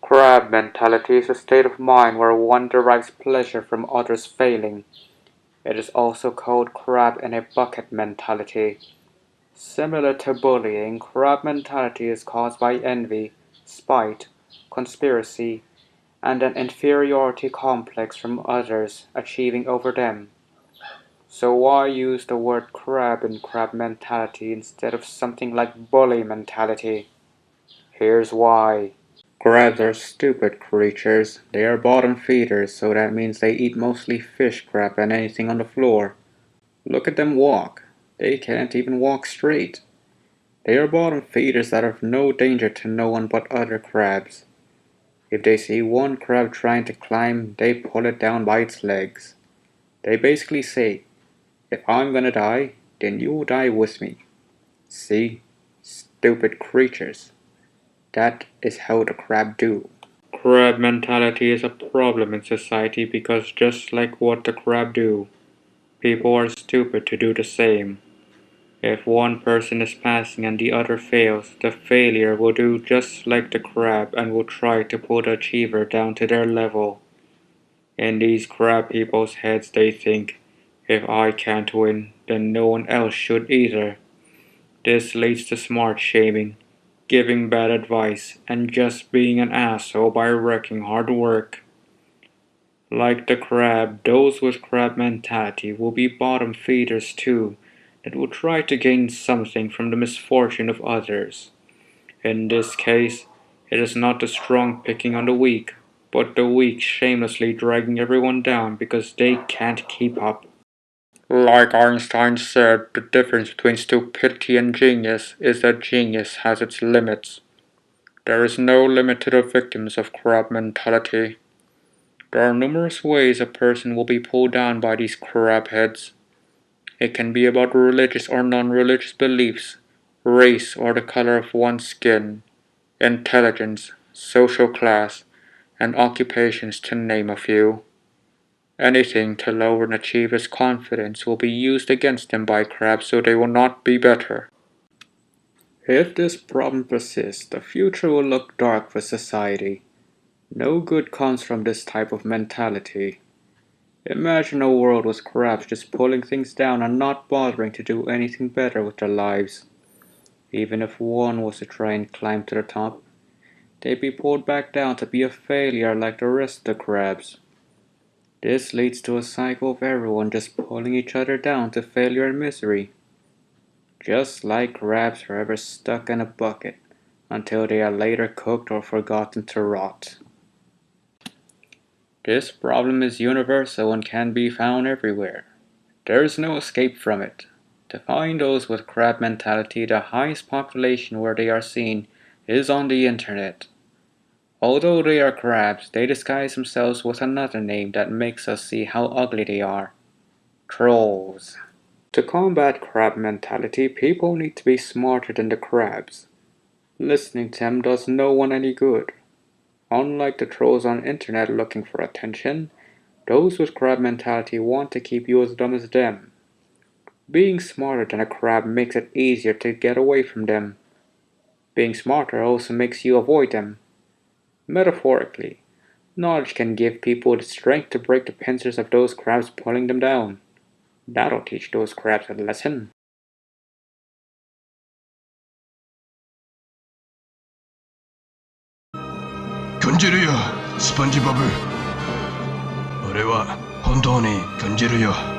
Crab mentality is a state of mind where one derives pleasure from others failing. It is also called crab in a bucket mentality. Similar to bullying, crab mentality is caused by envy, spite, conspiracy, and an inferiority complex from others achieving over them. So why use the word crab in crab mentality instead of something like bully mentality? Here's why. Crabs are stupid creatures. They are bottom feeders, so that means they eat mostly fish, crab, and anything on the floor. Look at them walk. They can't even walk straight. They are bottom feeders that are of no danger to no one but other crabs. If they see one crab trying to climb, they pull it down by its legs. They basically say, if I'm gonna die, then you'll die with me. See? Stupid creatures. That is how the crab do. Crab mentality is a problem in society because just like what the crab do, people are stupid to do the same. If one person is passing and the other fails, the failure will do just like the crab and will try to pull the achiever down to their level. In these crab people's heads they think, if I can't win, then no one else should either. This leads to smart shaming, giving bad advice, and just being an asshole by wrecking hard work. Like the crab, those with crab mentality will be bottom feeders too, that will try to gain something from the misfortune of others. In this case, it is not the strong picking on the weak, but the weak shamelessly dragging everyone down because they can't keep up. Like Einstein said, the difference between stupidity and genius is that genius has its limits. There is no limit to the victims of crab mentality. There are numerous ways a person will be pulled down by these crab heads. It can be about religious or non-religious beliefs, race or the color of one's skin, intelligence, social class, and occupations to name a few. Anything to lower an achiever's confidence will be used against them by crabs so they will not be better. If this problem persists, the future will look dark for society. No good comes from this type of mentality. Imagine a world with crabs just pulling things down and not bothering to do anything better with their lives. Even if one was to try and climb to the top, they'd be pulled back down to be a failure like the rest of the crabs. This leads to a cycle of everyone just pulling each other down to failure and misery. Just like crabs forever stuck in a bucket until they are later cooked or forgotten to rot. This problem is universal and can be found everywhere. There is no escape from it. To find those with crab mentality, the highest population where they are seen is on the internet. Although they are crabs, they disguise themselves with another name that makes us see how ugly they are. Trolls. To combat crab mentality, people need to be smarter than the crabs. Listening to them does no one any good. Unlike the trolls on the internet looking for attention, those with crab mentality want to keep you as dumb as them. Being smarter than a crab makes it easier to get away from them. Being smarter also makes you avoid them. Metaphorically, knowledge can give people the strength to break the pincers of those crabs pulling them down. That'll teach those crabs a lesson. 견지르요, 스펀지버블.俺は本当に견지르요.